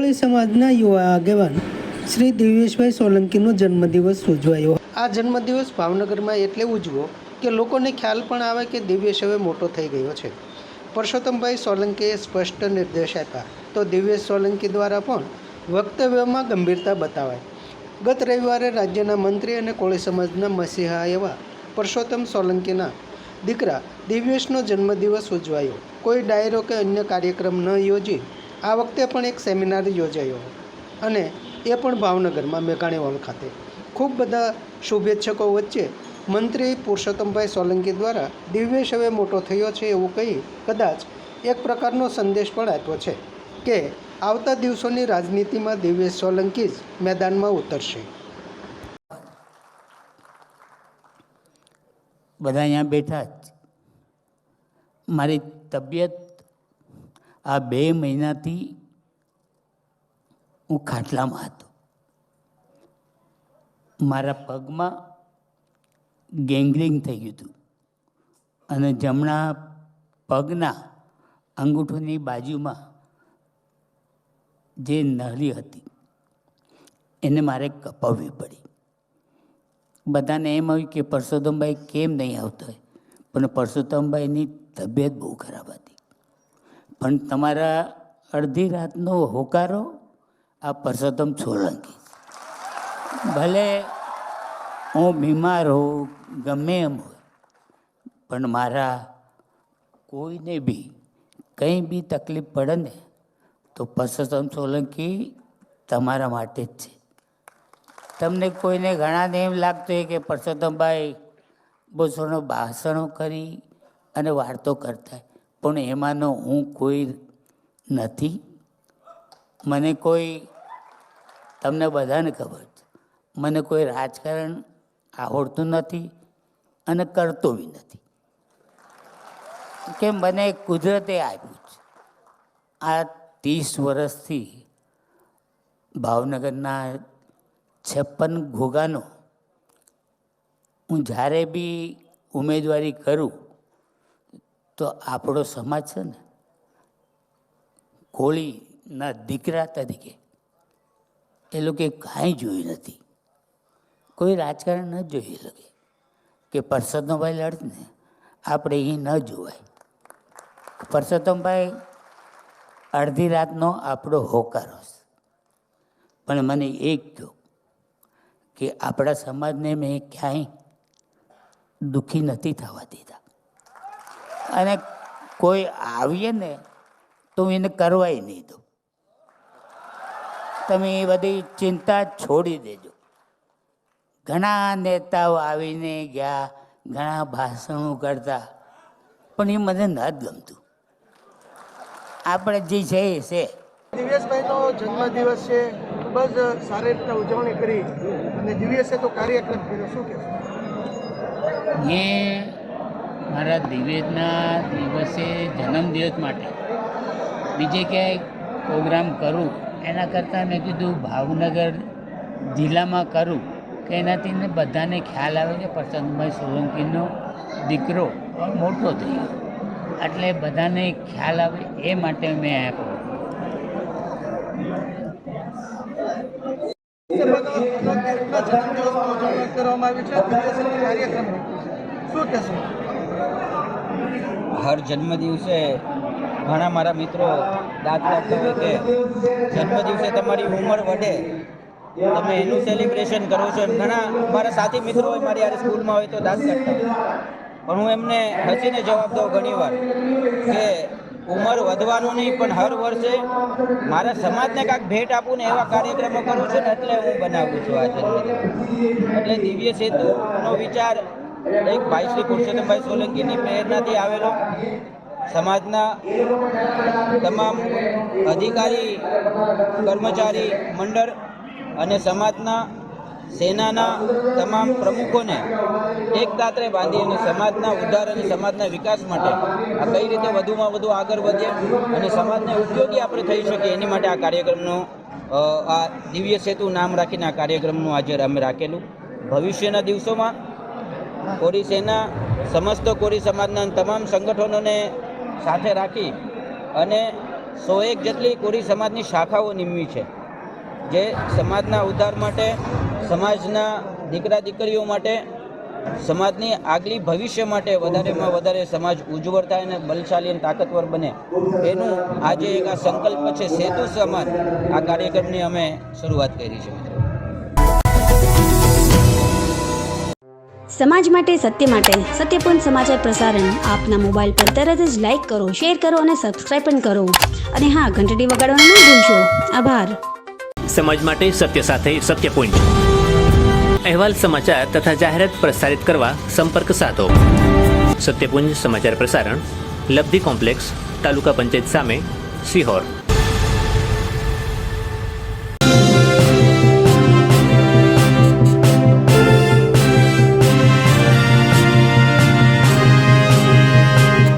કોળી સમાજના યુવા આગેવાન શ્રી દિવ્યેશભાઈ સોલંકીનો જન્મદિવસ ઉજવાયો। આ જન્મદિવસ ભાવનગરમાં એટલે ઉજવો કે લોકોને ખ્યાલ પણ આવે કે દિવ્યેશ હવે મોટો થઈ ગયો છે। પરસોત્તમભાઈ સોલંકીએ સ્પષ્ટ નિર્દેશ આપ્યા તો દિવ્યેશ સોલંકી દ્વારા પણ વક્તવ્યમાં ગંભીરતા બતાવાઈ। ગત રવિવારે રાજ્યના મંત્રી અને કોળી સમાજના મસીહા એવા પરસોત્તમ સોલંકીના દીકરા દિવ્યેશનો જન્મદિવસ ઉજવાયો। કોઈ ડાયરો કે અન્ય કાર્યક્રમ ન યોજી આ વખતે પણ એક સેમિનાર યોજાયો અને એ પણ ભાવનગરમાં મેઘાણી હોલ ખાતે। ખૂબ બધા શુભેચ્છકો વચ્ચે મંત્રી પુરુષોત્તમભાઈ સોલંકી દ્વારા દિવ્યેશ હવે મોટો થયો છે એવું કહી કદાચ એક પ્રકારનો સંદેશ પણ આપ્યો છે કે આવતા દિવસોની રાજનીતિમાં દિવ્યેશ સોલંકી જ મેદાનમાં ઉતરશે। બધા અહીંયા બેઠા જ મારી તબિયત આ 2 મહિનાથી હું ખાટલામાં હતો। મારા પગમાં ગેંગ્રીન થઈ ગયું હતું અને જમણા પગના અંગૂઠોની બાજુમાં જે નળી હતી એને મારે કપાવવી પડી। બધાને એમ આવ્યું કે પરસોત્તમભાઈ કેમ નહીં આવતો હોય, પણ પરસોત્તમભાઈની તબિયત બહુ ખરાબ હતી। પણ તમારા અડધી રાતનો હોકારો આ પરસોત્તમ સોલંકી, ભલે હું બીમાર હોઉં ગમે એમ હોય, પણ મારા કોઈને બી કંઈ બી તકલીફ પડે ને તો પરસોત્તમ સોલંકી તમારા માટે જ છે। તમને કોઈને ઘણાને એમ લાગતું હોય કે પરસોત્તમભાઈ બહુ સોનો ભાષણો કરી અને વાર્તો કરતા, પણ એમાંનો હું કોઈ નથી। મને કોઈ, તમને બધાને ખબર છે, મને કોઈ રાજકારણ આવડતું નથી અને કરતો બી નથી, કે મને કુદરતે આપ્યું છે। આ 30 વર્ષથી ભાવનગરના 56 ઘોઘાનો હું જ્યારે બી ઉમેદવારી કરું તો આપણો સમાજ છે ને, કોળીના દીકરા તરીકે એ લોકોએ કાંઈ જોયું નથી, કોઈ રાજકારણ ન જોઈ શકે કે પરસોત્તમભાઈ લડે ને આપણે એ ન જોવાય। પરસોત્તમભાઈ અડધી રાતનો આપણો હોકારો છે, પણ મને એક કહો કે આપણા સમાજને મેં ક્યાંય દુઃખી નથી થવા દીધા, અને કોઈ આવીએ ને તો એને કરવાય નહીં દો। તમે એ બધી ચિંતા છોડી દેજો। ઘણા નેતાઓ આવીને ગયા, ઘણા ભાષણો કરતા, પણ એ મને ન જ ગમતું। આપણે જે છે એ છે। દિવ્યેશભાઈનો જન્મદિવસ છે, ખૂબ જ સારી રીતે ઉજવણી કરી અને દિવ્યેશે તો કાર્યક્રમ કર્યો, શું કહેશો? મેં મારા દિવ્યેશના દિવસે જન્મદિવસ માટે બીજે ક્યાંય પ્રોગ્રામ કરું એના કરતાં મેં કીધું ભાવનગર જિલ્લામાં કરું કે એનાથી ને બધાને ખ્યાલ આવે કે પરસોત્તમભાઈ સોલંકીનો દીકરો મોટો થઈ ગયો, એટલે બધાને ખ્યાલ આવે એ માટે મેં આપ્યો। હર જન્મદિવસે ઘણા મારા મિત્રો દાદ કાઢતા હોય કે જન્મદિવસે તમારી ઉંમર વધે તમે એનું સેલિબ્રેશન કરો છો। ઘણા મારા સાથી મિત્રો હોય મારી યારે સ્કૂલમાં હોય તો દાદ કાઢતા હોય, પણ હું એમને હસીને જવાબ દઉં ઘણીવાર કે ઉંમર વધવાનું નહીં, પણ હર વર્ષે મારા સમાજને કાંઈક ભેટ આપું ને એવા કાર્યક્રમો કરું છું ને એટલે હું બનાવું છું આ જન્મદિવસ। એટલે દિવ્ય સેતુનો વિચાર એક ભાઈ શ્રી પુરુષોત્તમભાઈ સોલંકીની પ્રેરણાથી આવેલો। સમાજના તમામ અધિકારી કર્મચારી મંડળ અને સમાજના સેનાના તમામ પ્રમુખોને એક દાત્રે બાંધી અને સમાજના ઉદ્ધાર અને સમાજના વિકાસ માટે આ કઈ રીતે વધુમાં વધુ આગળ વધે અને સમાજને ઉપયોગી આપણે થઈ શકીએ એની માટે આ કાર્યક્રમનો આ દિવ્ય સેતુ નામ રાખીને આ કાર્યક્રમનું આજે અમે રાખેલું। ભવિષ્યના દિવસોમાં કોળી સેના સમસ્ત કોળી સમાજના તમામ સંગઠનોને સાથે રાખી અને 101 જેટલી કોરી સમાજની શાખાઓ નિમવી છે, જે સમાજના ઉદ્ધાર માટે, સમાજના દીકરા દીકરીઓ માટે, સમાજની આગલી ભવિષ્ય માટે વધારેમાં વધારે સમાજ ઉજ્જવળ થાય અને બલશાલી અને તાકાતવર બને, એનું આજે એક આ સંકલ્પ છે સેતુ સમાજ. આ કાર્યક્રમની અમે શરૂઆત કરી છે. સમાજ માટે, સત્ય માટે, સત્યપૂર્ણ સમાચાર પ્રસારણ આપના મોબાઈલ પર તરત જ લાઈક કરો, શેર કરો અને સબસ્ક્રાઈબ પણ કરો. અને હા, ઘંટડી વગાડવાનું ન ભૂલશો. આભાર. સમાજ માટે સત્ય સાથે સત્યપુંજ. અહેવાલ, સમાચાર તથા જાહેરાત પ્રસારિત કરવા સંપર્ક સાધો. સત્યપુંજ સમાચાર પ્રસારણ, લબ્ધિ કોમ્પ્લેક્સ, તાલુકા પંચાયત સામે, સિહોર.